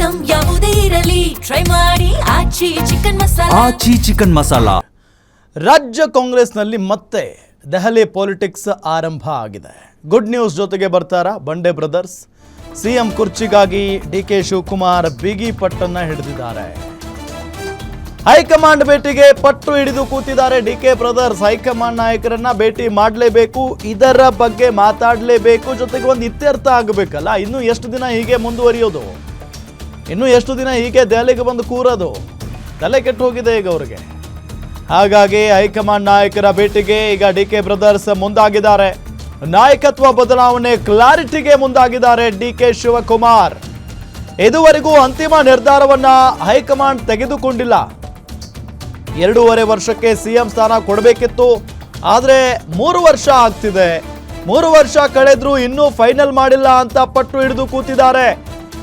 Item ಯಾವುದೇ ಇರಲಿ try ಮಾಡಿ ಆಚಿ ಚಿಕನ್ ಮಸಾಲಾ. ರಾಜ್ಯ ಕಾಂಗ್ರೆಸ್ನಲ್ಲಿ ಮತ್ತೆ ದೆಹಲಿ ಪಾಲಿಟಿಕ್ಸ್ ಆರಂಭ ಆಗಿದೆ. ಗುಡ್ ನ್ಯೂಸ್ ಜೊತೆಗೆ ಬರ್ತಾರಾ ಬಂಡೆ ಬ್ರದರ್ಸ್. ಸಿಎಂ ಕುರ್ಚಿಗಾಗಿ ಡಿಕೆ ಶಿವಕುಮಾರ್ ಬಿಗಿ ಪಟ್ಟನ್ನ ಹಿಡಿದಿದ್ದಾರೆ. ಹೈಕಮಾಂಡ್ ಭೇಟಿಗೆ ಪಟ್ಟು ಹಿಡಿದು ಕೂತಿದ್ದಾರೆ ಡಿಕೆ ಬ್ರದರ್ಸ್. ಹೈಕಮಾಂಡ್ ನಾಯಕರನ್ನ ಭೇಟಿ ಮಾಡಲೇಬೇಕು, ಇದರ ಬಗ್ಗೆ ಮಾತಾಡಲೇಬೇಕು, ಜೊತೆಗೆ ಒಂದು ಇತ್ಯರ್ಥ ಆಗಬೇಕಲ್ಲ. ಇನ್ನು ಎಷ್ಟು ದಿನ ಹೀಗೆ ಮುಂದುವರಿಯೋದು, ಇನ್ನು ಎಷ್ಟು ದಿನ ಹೀಗೆ ದೆಹಲಿಗೆ ಬಂದು ಕೂರೋದು? ತಲೆ ಕೆಟ್ಟು ಹೋಗಿದೆ ಈಗ ಅವ್ರಿಗೆ. ಹಾಗಾಗಿ ಹೈಕಮಾಂಡ್ ನಾಯಕರ ಭೇಟಿಗೆ ಈಗ ಡಿಕೆ ಬ್ರದರ್ಸ್ ಮುಂದಾಗಿದ್ದಾರೆ. ನಾಯಕತ್ವ ಬದಲಾವಣೆ ಕ್ಲಾರಿಟಿಗೆ ಮುಂದಾಗಿದ್ದಾರೆ ಡಿಕೆ ಶಿವಕುಮಾರ್. ಇದುವರೆಗೂ ಅಂತಿಮ ನಿರ್ಧಾರವನ್ನ ಹೈಕಮಾಂಡ್ ತೆಗೆದುಕೊಂಡಿಲ್ಲ. 2.5 ವರ್ಷಕ್ಕೆ ಸಿಎಂ ಸ್ಥಾನ ಕೊಡಬೇಕಿತ್ತು, ಆದರೆ 3 ವರ್ಷ ಆಗ್ತಿದೆ. 3 ವರ್ಷ ಕಳೆದ್ರೂ ಇನ್ನೂ ಫೈನಲ್ ಮಾಡಿಲ್ಲ ಅಂತ ಪಟ್ಟು ಹಿಡಿದು ಕೂತಿದ್ದಾರೆ.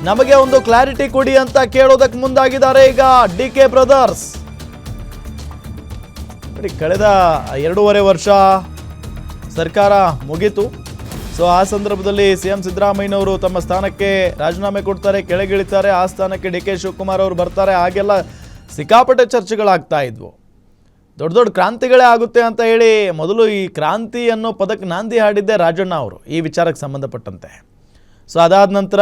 ನಮಗೆ ಒಂದು ಕ್ಲಾರಿಟಿ ಕೊಡಿ ಅಂತ ಕೇಳೋದಕ್ಕೆ ಮುಂದಾಗಿದ್ದಾರೆ ಈಗ ಡಿಕೆ ಬ್ರದರ್ಸ್. ಕಳೆದ 2.5 ವರ್ಷ ಸರ್ಕಾರ ಮುಗೀತು. ಸೊ ಆ ಸಂದರ್ಭದಲ್ಲಿ ಸಿಎಂ ಸಿದ್ದರಾಮಯ್ಯನವರು ತಮ್ಮ ಸ್ಥಾನಕ್ಕೆ ರಾಜೀನಾಮೆ ಕೊಡ್ತಾರೆ, ಕೆಳಗಿಳಿತಾರೆ. ಆ ಸ್ಥಾನಕ್ಕೆ ಡಿಕೆ ಶಿವಕುಮಾರ್ ಅವರು ಬರ್ತಾರೆ. ಹಾಗೆಲ್ಲ ಸಿಕ್ಕಾಪಟ್ಟೆ ಚರ್ಚೆಗಳಾಗ್ತಾ ಇದ್ವು. ದೊಡ್ಡ ದೊಡ್ಡ ಕ್ರಾಂತಿಗಳೇ ಆಗುತ್ತೆ ಅಂತ ಹೇಳಿ ಮೊದಲು ಈ ಕ್ರಾಂತಿ ಅನ್ನೋ ಪದಕ್ಕೆ ನಾಂದಿ ಹಾಡಿದ್ದೆ ರಾಜಣ್ಣ ಅವರು ಈ ವಿಚಾರಕ್ಕೆ ಸಂಬಂಧಪಟ್ಟಂತೆ. ಸೊ ಅದಾದ ನಂತರ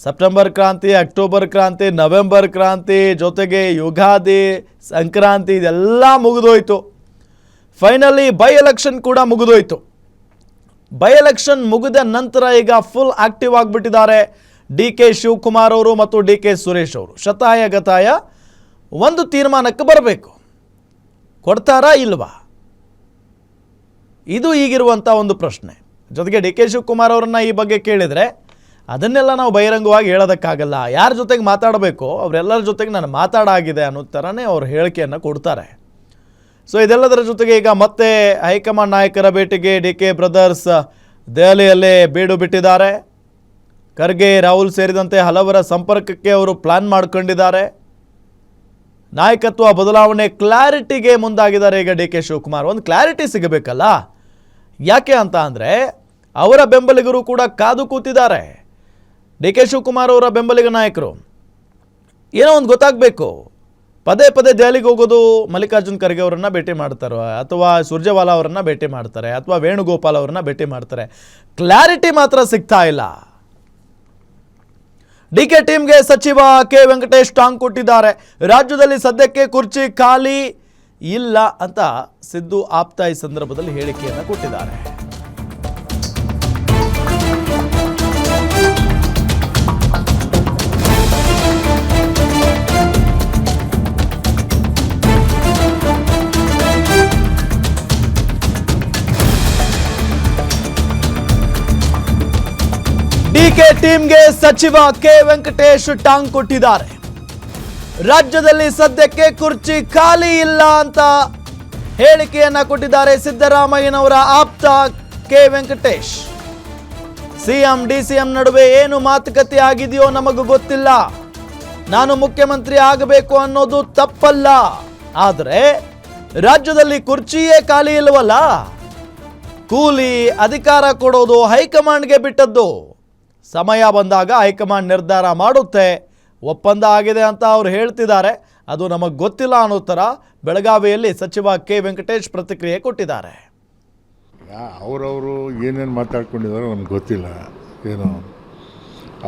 ಸೆಪ್ಟೆಂಬರ್ ಕ್ರಾಂತಿ, ಅಕ್ಟೋಬರ್ ಕ್ರಾಂತಿ, ನವೆಂಬರ್ ಕ್ರಾಂತಿ, ಜೊತೆಗೆ ಯುಗಾದಿ, ಸಂಕ್ರಾಂತಿ ಇದೆಲ್ಲ ಮುಗಿದೋಯ್ತು. ಫೈನಲಿ ಬೈ ಎಲೆಕ್ಷನ್ ಕೂಡ ಮುಗಿದೋಯ್ತು. ಬೈ ಎಲೆಕ್ಷನ್ ಮುಗಿದ ನಂತರ ಈಗ ಫುಲ್ ಆಕ್ಟಿವ್ ಆಗಿಬಿಟ್ಟಿದ್ದಾರೆ ಡಿಕೆ ಶಿವಕುಮಾರ್ ಅವರು ಮತ್ತು ಡಿಕೆ ಸುರೇಶ್ ಅವರು. ಶತಾಯ ಗತಾಯ ಒಂದು ತೀರ್ಮಾನಕ್ಕೆ ಬರಬೇಕು. ಕೊಡ್ತಾರಾ ಇಲ್ವಾ? ಇದು ಈಗಿರುವಂಥ ಒಂದು ಪ್ರಶ್ನೆ. ಜೊತೆಗೆ ಡಿಕೆ ಶಿವಕುಮಾರ್ ಅವರನ್ನ ಈ ಬಗ್ಗೆ ಕೇಳಿದರೆ ಅದನ್ನೆಲ್ಲ ನಾವು ಬಹಿರಂಗವಾಗಿ ಹೇಳೋದಕ್ಕಾಗಲ್ಲ. ಯಾರ ಜೊತೆಗೆ ಮಾತಾಡಬೇಕು ಅವರೆಲ್ಲರ ಜೊತೆಗೆ ನಾನು ಮಾತಾಡಾಗಿದೆ ಅನ್ನೋ ಥರನೇ ಅವ್ರು ಹೇಳಿಕೆಯನ್ನು ಕೊಡ್ತಾರೆ. ಸೊ ಇದೆಲ್ಲದರ ಜೊತೆಗೆ ಈಗ ಮತ್ತೆ ಹೈಕಮಾಂಡ್ ನಾಯಕರ ಭೇಟಿಗೆ ಡಿಕೆ ಬ್ರದರ್ಸ್ ದೆಹಲಿಯಲ್ಲೇ ಬೀಡು ಬಿಟ್ಟಿದ್ದಾರೆ. ಖರ್ಗೆ, ರಾಹುಲ್ ಸೇರಿದಂತೆ ಹಲವರ ಸಂಪರ್ಕಕ್ಕೆ ಅವರು ಪ್ಲಾನ್ ಮಾಡ್ಕೊಂಡಿದ್ದಾರೆ. ನಾಯಕತ್ವ ಬದಲಾವಣೆ ಕ್ಲಾರಿಟಿಗೆ ಮುಂದಾಗಿದ್ದಾರೆ ಈಗ ಡಿಕೆ ಶಿವಕುಮಾರ್. ಒಂದು ಕ್ಲಾರಿಟಿ ಸಿಗಬೇಕಲ್ಲ. ಯಾಕೆ ಅಂತ ಅಂದರೆ ಅವರ ಬೆಂಬಲಿಗರು ಕೂಡ ಕಾದು ಕೂತಿದ್ದಾರೆ. ಡಿಕೆ ಶಿವಕುಮಾರ್ ಅವರ ಬೆಂಬಲಿಗ ನಾಯಕರು ಏನೋ ಒಂದು ಗೊತ್ತಾಗಬೇಕು. ಪದೇ ಪದೇ ದೆಹಲಿಗೆ ಹೋಗೋದು, ಮಲ್ಲಿಕಾರ್ಜುನ್ ಖರ್ಗೆ ಅವರನ್ನ ಭೇಟಿ ಮಾಡ್ತಾರೆ, ಅಥವಾ ಸುರ್ಜೇವಾಲಾ ಅವರನ್ನ ಭೇಟಿ ಮಾಡ್ತಾರೆ, ಅಥವಾ ವೇಣುಗೋಪಾಲ್ ಅವರನ್ನ ಭೇಟಿ ಮಾಡ್ತಾರೆ. ಕ್ಲಾರಿಟಿ ಮಾತ್ರ ಸಿಗ್ತಾ ಇಲ್ಲ. ಡಿಕೆ ಟೀಮ್ಗೆ ಸಚಿವ ಕೆ ವೆಂಕಟೇಶ್ ಟಾಂಗ್ ಕೊಟ್ಟಿದ್ದಾರೆ. ರಾಜ್ಯದಲ್ಲಿ ಸದ್ಯಕ್ಕೆ ಕುರ್ಚಿ ಖಾಲಿ ಇಲ್ಲ ಅಂತ ಸಿದ್ದು ಆಪ್ತ ಈ ಸಂದರ್ಭದಲ್ಲಿ ಹೇಳಿಕೆಯನ್ನು ಕೊಟ್ಟಿದ್ದಾರೆ. ಡಿಕೆ ಟೀಮ್ಗೆ ಸಚಿವ ಕೆ ವೆಂಕಟೇಶ್ ಟಾಂಗ್ ಕೊಟ್ಟಿದ್ದಾರೆ. ರಾಜ್ಯದಲ್ಲಿ ಸದ್ಯಕ್ಕೆ ಕುರ್ಚಿ ಖಾಲಿ ಇಲ್ಲ ಅಂತ ಹೇಳಿಕೆಯನ್ನ ಕೊಟ್ಟಿದ್ದಾರೆ ಸಿದ್ದರಾಮಯ್ಯನವರ ಆಪ್ತ ಕೆ ವೆಂಕಟೇಶ್. ಸಿಎಂ ಡಿಸಿಎಂ ನಡುವೆ ಏನು ಮಾತುಕತೆ ಆಗಿದೆಯೋ ನಮಗೂ ಗೊತ್ತಿಲ್ಲ. ನಾನು ಮುಖ್ಯಮಂತ್ರಿ ಆಗಬೇಕು ಅನ್ನೋದು ತಪ್ಪಲ್ಲ, ಆದರೆ ರಾಜ್ಯದಲ್ಲಿ ಕುರ್ಚಿಯೇ ಖಾಲಿ ಇಲ್ವಲ್ಲ. ಕೂಲಿ ಅಧಿಕಾರ ಕೊಡೋದು ಹೈಕಮಾಂಡ್ಗೆ ಬಿಟ್ಟದ್ದು. ಸಮಯ ಬಂದಾಗ ಹೈಕಮಾಂಡ್ ನಿರ್ಧಾರ ಮಾಡುತ್ತೆ. ಒಪ್ಪಂದ ಆಗಿದೆ ಅಂತ ಅವ್ರು ಹೇಳ್ತಿದ್ದಾರೆ, ಅದು ನಮಗೆ ಗೊತ್ತಿಲ್ಲ ಅನ್ನೋ ಥರ ಬೆಳಗಾವಿಯಲ್ಲಿ ಸಚಿವ ಕೆ ವೆಂಕಟೇಶ್ ಪ್ರತಿಕ್ರಿಯೆ ಕೊಟ್ಟಿದ್ದಾರೆ. ಅವರವರು ಏನೇನು ಮಾತಾಡ್ಕೊಂಡಿದ್ದಾರೋ ನಮ್ಗೆ ಗೊತ್ತಿಲ್ಲ. ಏನೋ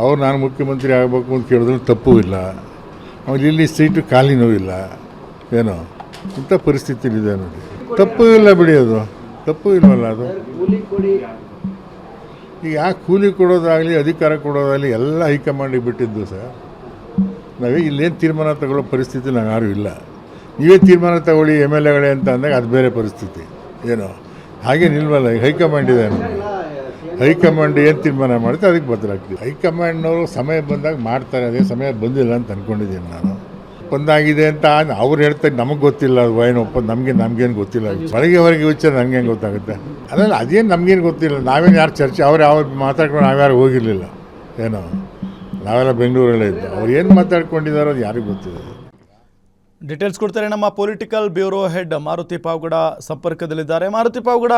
ಅವ್ರು ನಾನು ಮುಖ್ಯಮಂತ್ರಿ ಆಗಬೇಕು ಅಂತ ಕೇಳಿದ್ರು ತಪ್ಪೂ ಇಲ್ಲ. ಅವ್ರು ಇಲ್ಲಿ ಸೀಟು ಖಾಲಿನೂ ಇಲ್ಲ. ಏನೋ ಇಂಥ ಪರಿಸ್ಥಿತಿಲಿದೆ ನೋಡಿ. ತಪ್ಪು ಇಲ್ಲ ಬಿಡಿ, ಅದು ತಪ್ಪು ಇಲ್ವಲ್ಲ. ಅದು ಈಗ ಯಾಕೆ ಕೂಲಿ ಕೊಡೋದಾಗಲಿ ಅಧಿಕಾರ ಕೊಡೋದಾಗಲಿ ಎಲ್ಲ ಹೈಕಮಾಂಡಿಗೆ ಬಿಟ್ಟಿದ್ದು ಸರ್. ನಾವೇ ಇಲ್ಲೇನು ತೀರ್ಮಾನ ತಗೊಳ್ಳೋ ಪರಿಸ್ಥಿತಿ ನಾವು ಯಾರೂ ಇಲ್ಲ. ನೀವೇ ತೀರ್ಮಾನ ತಗೊಳ್ಳಿ MLAಗಳೇ ಅಂತ ಅಂದಾಗ ಅದು ಬೇರೆ ಪರಿಸ್ಥಿತಿ. ಏನೋ ಹಾಗೆ ನಿಲ್ವಲ್ಲ. ಈಗ ಹೈಕಮಾಂಡ್ ಇದೆ, ಹೈಕಮಾಂಡ್ ಏನು ತೀರ್ಮಾನ ಮಾಡುತ್ತೆ ಅದಕ್ಕೆ ಬದಲಾಗ್ತೀವಿ. ಹೈಕಮಾಂಡ್ನವರು ಸಮಯ ಬಂದಾಗ ಮಾಡ್ತಾರೆ. ಅದೇ ಸಮಯ ಬಂದಿಲ್ಲ ಅಂತ ಅಂದ್ಕೊಂಡಿದ್ದೀನಿ ನಾನು. ಒಪ್ಪಂದ ಆಗಿದೆ ಅಂತ ಅವ್ರು ಹೇಳ್ತಾರೆ, ನಮಗೆ ಗೊತ್ತಿಲ್ಲ ಅದು ಏನು ಒಪ್ಪಂದ. ನಮಗೇನು ಗೊತ್ತಿಲ್ಲ. ಹೊರಗೆ ವಿಚಾರ ನನಗೆ ಹೆಂಗೆ ಗೊತ್ತಾಗುತ್ತೆ? ಅದಲ್ಲ, ಅದೇನು ನಮಗೇನು ಗೊತ್ತಿಲ್ಲ. ನಾವೇನು ಯಾರು ಚರ್ಚೆ ಅವ್ರು ಯಾವ ಮಾತಾಡ್ಕೊಂಡು ನಾವ್ಯಾರು ಹೋಗಿರಲಿಲ್ಲ. ಏನೋ ನಾವೆಲ್ಲ ಬೆಂಗಳೂರಲ್ಲೇ ಇದ್ದು. ಅವ್ರು ಏನು ಮಾತಾಡ್ಕೊಂಡಿದ್ದಾರೋ ಅದು ಯಾರಿಗೂ ಗೊತ್ತಿದೆ. ಡೀಟೇಲ್ಸ್ ಕೊಡ್ತಾರೆ ನಮ್ಮ political bureau head Maruti Pavagada ಸಂಪರ್ಕದಲ್ಲಿದ್ದಾರೆ. ಮಾರುತಿ ಪಾವಗಡ,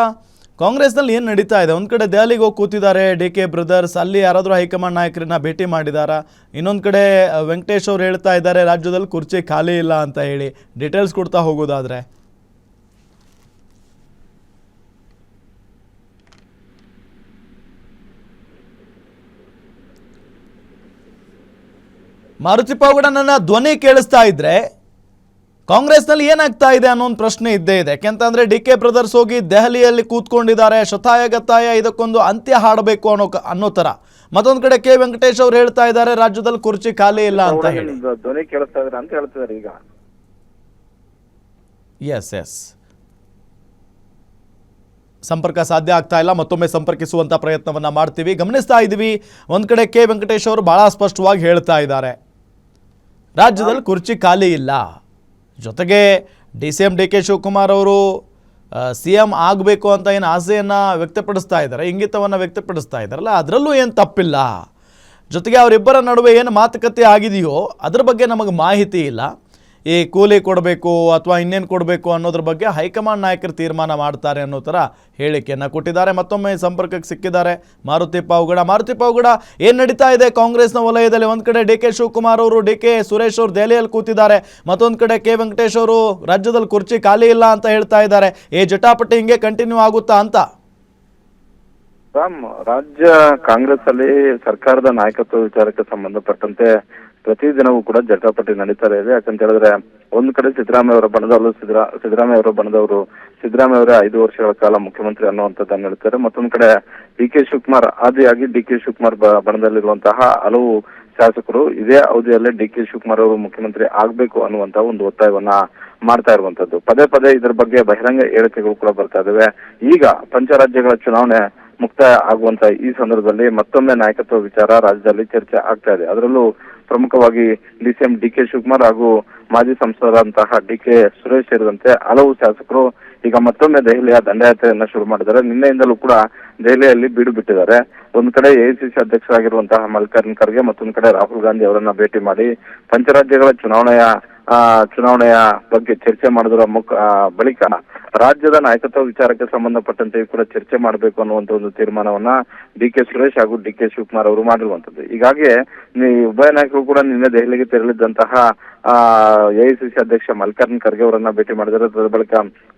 ಕಾಂಗ್ರೆಸ್ನಲ್ಲಿ ಏನು ನಡೀತಾ ಇದೆ? ಒಂದು ಕಡೆ ದೆಹಲಿಗೆ ಹೋಗಿ ಕೂತಿದ್ದಾರೆ ಡಿ ಕೆ ಬ್ರದರ್ಸ್, ಅಲ್ಲಿ ಯಾರಾದರೂ ಹೈಕಮಾಂಡ್ ನಾಯಕರನ್ನ ಭೇಟಿ ಮಾಡಿದಾರಾ? ಇನ್ನೊಂದು ಕಡೆ ವೆಂಕಟೇಶ್ ಅವ್ರು ಹೇಳ್ತಾ ಇದ್ದಾರೆ ರಾಜ್ಯದಲ್ಲಿ ಕುರ್ಚಿ ಖಾಲಿ ಇಲ್ಲ ಅಂತ ಹೇಳಿ. ಡೀಟೇಲ್ಸ್ ಕೊಡ್ತಾ ಹೋಗೋದಾದ್ರೆ ಮಾರುತಿ ಪಾವಗಡ, ನನ್ನ ಧ್ವನಿ ಕೇಳಿಸ್ತಾ ಇದ್ರೆ ಕಾಂಗ್ರೆಸ್ನಲ್ಲಿ ಏನಾಗ್ತಾ ಇದೆ ಅನ್ನೋ ಒಂದು ಪ್ರಶ್ನೆ ಇದ್ದೇ ಇದೆ. ಯಾಕೆಂತಂದ್ರೆ ಡಿ ಕೆ ಬ್ರದರ್ಸ್ ಹೋಗಿ ದೆಹಲಿಯಲ್ಲಿ ಕೂತ್ಕೊಂಡಿದ್ದಾರೆ, ಶತಾಯಗತಾಯ ಇದಕ್ಕೊಂದು ಅಂತ್ಯ ಹಾಡಬೇಕು ಅನ್ನೋ ತರ. ಮತ್ತೊಂದು ಕಡೆ ಕೆ ವೆಂಕಟೇಶ್ ಅವ್ರು ಹೇಳ್ತಾ ಇದ್ದಾರೆ ರಾಜ್ಯದಲ್ಲಿ ಕುರ್ಚಿ ಖಾಲಿ ಇಲ್ಲ ಅಂತ ಹೇಳಿ. ಧ್ವನಿ ಕೇಳಿಸ್ತಾ ಇದ್ದಾರೆ ಅಂತ ಹೇಳ್ತಿದ್ದಾರೆ ಈಗ. ಎಸ್ ಸಂಪರ್ಕ ಸಾಧ್ಯ ಆಗ್ತಾ ಇಲ್ಲ, ಮತ್ತೊಮ್ಮೆ ಸಂಪರ್ಕಿಸುವಂತ ಪ್ರಯತ್ನವನ್ನ ಮಾಡ್ತೀವಿ. ಗಮನಿಸ್ತಾ ಇದ್ದೀವಿ, ಒಂದ್ ಕಡೆ ಕೆ ವೆಂಕಟೇಶ್ ಅವರು ಬಹಳ ಸ್ಪಷ್ಟವಾಗಿ ಹೇಳ್ತಾ ಇದ್ದಾರೆ ರಾಜ್ಯದಲ್ಲಿ ಕುರ್ಚಿ ಖಾಲಿ ಇಲ್ಲ. ಜೊತೆಗೆ CM ಡಿ ಕೆ ಶಿವಕುಮಾರ್ ಅವರು CM ಆಗಬೇಕು ಅಂತ ಏನು ಆಸೆಯನ್ನು ವ್ಯಕ್ತಪಡಿಸ್ತಾ ಇದ್ದಾರೆ, ಇಂಗಿತವನ್ನು ವ್ಯಕ್ತಪಡಿಸ್ತಾ ಇದ್ದಾರಲ್ಲ, ಅದರಲ್ಲೂ ಏನು ತಪ್ಪಿಲ್ಲ. ಜೊತೆಗೆ ಅವರಿಬ್ಬರ ನಡುವೆ ಏನು ಮಾತುಕತೆ ಆಗಿದೆಯೋ ಅದ್ರ ಬಗ್ಗೆ ನಮಗೆ ಮಾಹಿತಿ ಇಲ್ಲ. ಈ ಕೂಲಿ ಕೊಡಬೇಕು ಅಥವಾ ಇನ್ನೇನು ಕೊಡಬೇಕು ಅನ್ನೋದ್ರ ಬಗ್ಗೆ ಹೈಕಮಾಂಡ್ ನಾಯಕರು ತೀರ್ಮಾನ ಮಾಡ್ತಾರೆ ಅನ್ನೋ ಥರ ಹೇಳಿಕೆಯನ್ನು ಕೊಟ್ಟಿದ್ದಾರೆ. ಮತ್ತೊಮ್ಮೆ ಸಂಪರ್ಕಕ್ಕೆ ಸಿಕ್ಕಿದ್ದಾರೆ ಮಾರುತಿ ಪಾವಗಡ. ಮಾರುತಿ ಪಾವಗಡ, ಏನು ನಡೀತಾ ಇದೆ ಕಾಂಗ್ರೆಸ್ನ ವಲಯದಲ್ಲಿ? ಒಂದು ಕಡೆ ಡಿ ಕೆ ಶಿವಕುಮಾರ್ ಅವರು, ಡಿ ಕೆ ಸುರೇಶ್ ಅವರು ದೆಹಲಿಯಲ್ಲಿ ಕೂತಿದ್ದಾರೆ, ಮತ್ತೊಂದು ಕಡೆ ಕೆ ವೆಂಕಟೇಶ್ ಅವರು ರಾಜ್ಯದಲ್ಲಿ ಕುರ್ಚಿ ಖಾಲಿ ಇಲ್ಲ ಅಂತ ಹೇಳ್ತಾ ಇದ್ದಾರೆ. ಈ ಜಟಾಪಟಿ ಹಿಂಗೆ ಕಂಟಿನ್ಯೂ ಆಗುತ್ತಾ ಅಂತ? ರಾಮ್, ರಾಜ್ಯ ಕಾಂಗ್ರೆಸ್ ಅಲ್ಲಿ ಸರ್ಕಾರದ ನಾಯಕತ್ವ ವಿಚಾರಕ್ಕೆ ಸಂಬಂಧಪಟ್ಟಂತೆ ಪ್ರತಿದಿನವೂ ಕೂಡ ಜಟಾಪಟಿ ನಡೀತಾರೆ ಇದೆ. ಯಾಕಂತ ಹೇಳಿದ್ರೆ ಒಂದು ಕಡೆ ಸಿದ್ದರಾಮಯ್ಯ ಅವರ ಬಣದವರು ಸಿದ್ದರಾಮಯ್ಯ ಅವರ 5 ವರ್ಷಗಳ ಕಾಲ ಮುಖ್ಯಮಂತ್ರಿ ಅನ್ನುವಂಥದ್ದನ್ನು ಹೇಳ್ತಾರೆ. ಮತ್ತೊಂದು ಕಡೆ ಡಿ ಕೆ ಶಿವಕುಮಾರ್ ಆದಿಯಾಗಿ ಡಿ ಕೆ ಶಿವಕುಮಾರ್ ಬಣದಲ್ಲಿರುವಂತಹ ಹಲವು ಶಾಸಕರು ಇದೇ ಅವಧಿಯಲ್ಲೇ ಡಿ ಕೆ ಶಿವಕುಮಾರ್ ಅವರು ಮುಖ್ಯಮಂತ್ರಿ ಆಗ್ಬೇಕು ಅನ್ನುವಂತಹ ಒಂದು ಒತ್ತಾಯವನ್ನ ಮಾಡ್ತಾ ಇರುವಂತದ್ದು. ಪದೇ ಪದೇ ಇದರ ಬಗ್ಗೆ ಬಹಿರಂಗ ಹೇಳಿಕೆಗಳು ಕೂಡ ಬರ್ತಾ ಇದಾವೆ. ಈಗ ಪಂಚರಾಜ್ಯಗಳ ಚುನಾವಣೆ ಮುಕ್ತಾಯ ಆಗುವಂತ ಈ ಸಂದರ್ಭದಲ್ಲಿ ಮತ್ತೊಮ್ಮೆ ನಾಯಕತ್ವ ವಿಚಾರ ರಾಜ್ಯದಲ್ಲಿ ಚರ್ಚೆ ಆಗ್ತಾ ಇದೆ. ಅದರಲ್ಲೂ ಪ್ರಮುಖವಾಗಿ CM ಡಿ ಕೆ ಶಿವಕುಮಾರ್ ಹಾಗೂ ಮಾಜಿ ಸಂಸದರಂತಹ ಡಿ ಕೆ ಸುರೇಶ್ ಸೇರಿದಂತೆ ಹಲವು ಶಾಸಕರು ಈಗ ಮತ್ತೊಮ್ಮೆ ದೆಹಲಿಯ ದಂಡಯಾತ್ರೆಯನ್ನ ಶುರು ಮಾಡಿದ್ದಾರೆ. ನಿನ್ನೆಯಿಂದಲೂ ಕೂಡ ದೆಹಲಿಯಲ್ಲಿ ಬೀಡು ಬಿಟ್ಟಿದ್ದಾರೆ. ಒಂದು ಕಡೆ AICC ಅಧ್ಯಕ್ಷರಾಗಿರುವಂತಹ ಮಲ್ಲಿಕಾರ್ಜುನ್ ಖರ್ಗೆ, ಮತ್ತೊಂದು ಕಡೆ ರಾಹುಲ್ ಗಾಂಧಿ ಅವರನ್ನ ಭೇಟಿ ಮಾಡಿ ಪಂಚರಾಜ್ಯಗಳ ಚುನಾವಣೆಯ ಬಗ್ಗೆ ಚರ್ಚೆ ಮಾಡಿದ್ರ ಬಳಿಕ ರಾಜ್ಯದ ನಾಯಕತ್ವ ವಿಚಾರಕ್ಕೆ ಸಂಬಂಧಪಟ್ಟಂತೆ ಕೂಡ ಚರ್ಚೆ ಮಾಡಬೇಕು ಅನ್ನುವಂತ ಒಂದು ತೀರ್ಮಾನವನ್ನ ಡಿ ಕೆ ಸುರೇಶ್ ಹಾಗೂ ಡಿ ಕೆ ಶಿವಕುಮಾರ್ ಅವರು ಮಾಡಿರುವಂತದ್ದು. ಹೀಗಾಗಿ ಉಭಯ ನಾಯಕರು ಕೂಡ ನಿನ್ನೆ ದೆಹಲಿಗೆ ತೆರಳಿದ್ದಂತಹ AICC ಅಧ್ಯಕ್ಷ ಮಲ್ಲಿಕಾರ್ಜುನ್ ಖರ್ಗೆ ಅವರನ್ನ ಭೇಟಿ ಮಾಡಿದ್ದಾರೆ. ಅದರ ಬಳಿಕ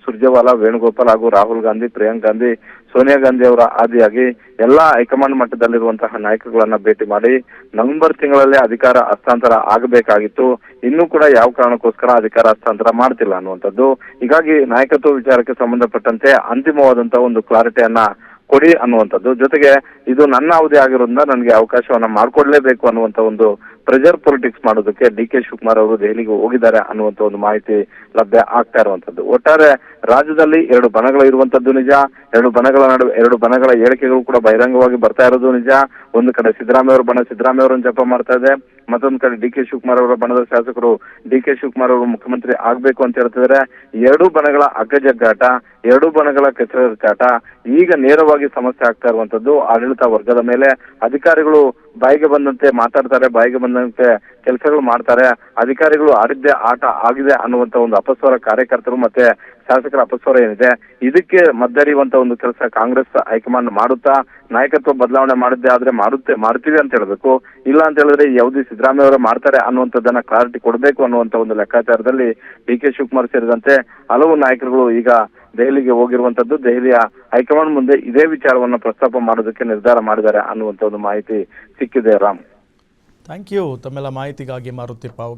ಸುರ್ಜೇವಾಲಾ, ವೇಣುಗೋಪಾಲ್ ಹಾಗೂ ರಾಹುಲ್ ಗಾಂಧಿ, ಪ್ರಿಯಾಂಕ್ ಗಾಂಧಿ, ಸೋನಿಯಾ ಗಾಂಧಿ ಅವರ ಆದಿಯಾಗಿ ಎಲ್ಲಾ ಹೈಕಮಾಂಡ್ ಮಟ್ಟದಲ್ಲಿರುವಂತಹ ನಾಯಕರುಗಳನ್ನ ಭೇಟಿ ಮಾಡಿ ನವೆಂಬರ್ ತಿಂಗಳಲ್ಲೇ ಅಧಿಕಾರ ಹಸ್ತಾಂತರ ಆಗಬೇಕಾಗಿತ್ತು, ಇನ್ನೂ ಕೂಡ ಯಾವ ಕಾರಣಕ್ಕೋಸ್ಕರ ಅಧಿಕಾರ ಹಸ್ತಾಂತರ ಮಾಡ್ತಿಲ್ಲ ಅನ್ನುವಂಥದ್ದು. ಹೀಗಾಗಿ ನಾಯಕತ್ವ ವಿಚಾರಕ್ಕೆ ಸಂಬಂಧಪಟ್ಟಂತೆ ಅಂತಿಮವಾದಂತಹ ಒಂದು ಕ್ಲಾರಿಟಿಯನ್ನ ಕೊಡಿ ಅನ್ನುವಂಥದ್ದು. ಜೊತೆಗೆ ಇದು ನನ್ನ ಅವಧಿ ಆಗಿರೋದ್ರಿಂದ ನನಗೆ ಅವಕಾಶವನ್ನ ಮಾಡ್ಕೊಡ್ಲೇಬೇಕು ಅನ್ನುವಂತ ಒಂದು ಪ್ರೆಷರ್ ಪೊಲಿಟಿಕ್ಸ್ ಮಾಡೋದಕ್ಕೆ ಡಿ ಕೆ ಶಿವಕುಮಾರ್ ಅವರು ದೆಹಲಿಗೆ ಹೋಗಿದ್ದಾರೆ ಅನ್ನುವಂತ ಒಂದು ಮಾಹಿತಿ ಲಭ್ಯ ಆಗ್ತಾ ಇರುವಂತದ್ದು. ಒಟ್ಟಾರೆ ರಾಜ್ಯದಲ್ಲಿ 2 ಬಣಗಳು ಇರುವಂತದ್ದು ನಿಜ. 2 ಬಣಗಳ ನಡುವೆ 2 ಬಣಗಳ ಹೇಳಿಕೆಗಳು ಕೂಡ ಬಹಿರಂಗವಾಗಿ ಬರ್ತಾ ಇರೋದು ನಿಜ. ಒಂದು ಕಡೆ ಸಿದ್ದರಾಮಯ್ಯ ಅವರ ಬಣ ಸಿದ್ದರಾಮಯ್ಯ ಅವರನ್ನು ಜಪ ಮಾಡ್ತಾ ಇದೆ, ಮತ್ತೊಂದು ಕಡೆ ಡಿ ಕೆ ಶಿವಕುಮಾರ್ ಅವರ ಬಣದ ಶಾಸಕರು ಡಿ ಕೆ ಶಿವಕುಮಾರ್ ಅವರು ಮುಖ್ಯಮಂತ್ರಿ ಆಗ್ಬೇಕು ಅಂತ ಹೇಳ್ತಿದ್ದಾರೆ. 2 ಬಣಗಳ ಅಗ್ಗಜಗ್ಗಾಟ, 2 ಬಣಗಳ ಕೆಸರಾಟ ಈಗ ನೇರವಾಗಿ ಸಮಸ್ಯೆ ಆಗ್ತಾ ಇರುವಂತದ್ದು ಆಡಳಿತ ವರ್ಗದ ಮೇಲೆ. ಅಧಿಕಾರಿಗಳು ಬಾಯಿಗೆ ಬಂದಂತೆ ಮಾತಾಡ್ತಾರೆ, ಬಾಯಿಗೆ ಬಂದಂತೆ ಕೆಲಸಗಳು ಮಾಡ್ತಾರೆ. ಅಧಿಕಾರಿಗಳು ಆಡಿದ್ದೇ ಆಟ ಆಗಿದೆ ಅನ್ನುವಂತ ಒಂದು ಅಪಸ್ವರ ಕಾರ್ಯಕರ್ತರು ಮತ್ತೆ ಶಾಸಕರ ಅಪಸ್ವರ ಏನಿದೆ, ಇದಕ್ಕೆ ಮದ್ದರಿಯುವಂತ ಒಂದು ಕೆಲಸ ಕಾಂಗ್ರೆಸ್ ಹೈಕಮಾಂಡ್ ಮಾಡುತ್ತಾ ನಾಯಕತ್ವ ಬದಲಾವಣೆ ಮಾಡಿದ್ದೆ ಆದ್ರೆ ಮಾಡ್ತೀವಿ ಅಂತ ಹೇಳ್ಬೇಕು. ಇಲ್ಲ ಅಂತ ಹೇಳಿದ್ರೆ ಯಾವುದೇ ಸಿದ್ದರಾಮಯ್ಯ ಅವರು ಮಾಡ್ತಾರೆ ಅನ್ನುವಂಥದ್ದನ್ನ ಕ್ಲಾರಿಟಿ ಕೊಡಬೇಕು ಅನ್ನುವಂತ ಒಂದು ಲೆಕ್ಕಾಚಾರದಲ್ಲಿ ಡಿ ಕೆ ಶಿವಕುಮಾರ್ ಸೇರಿದಂತೆ ಹಲವು ನಾಯಕರುಗಳು ಈಗ ದೆಹಲಿಗೆ ಹೋಗಿರುವಂತದ್ದು. ದೆಹಲಿಯ ಹೈಕಮಾಂಡ್ ಮುಂದೆ ಇದೇ ವಿಚಾರವನ್ನು ಪ್ರಸ್ತಾಪ ಮಾಡೋದಕ್ಕೆ ನಿರ್ಧಾರ ಮಾಡಿದ್ದಾರೆ ಅನ್ನುವಂತ ಒಂದು ಮಾಹಿತಿ ಸಿಕ್ಕಿದೆ. ರಾಮ್, ಥ್ಯಾಂಕ್ ಯು ತಮ್ಮೆಲ್ಲ ಮಾಹಿತಿಗಾಗಿ ಮಾರುತಿ ಪಾವ್.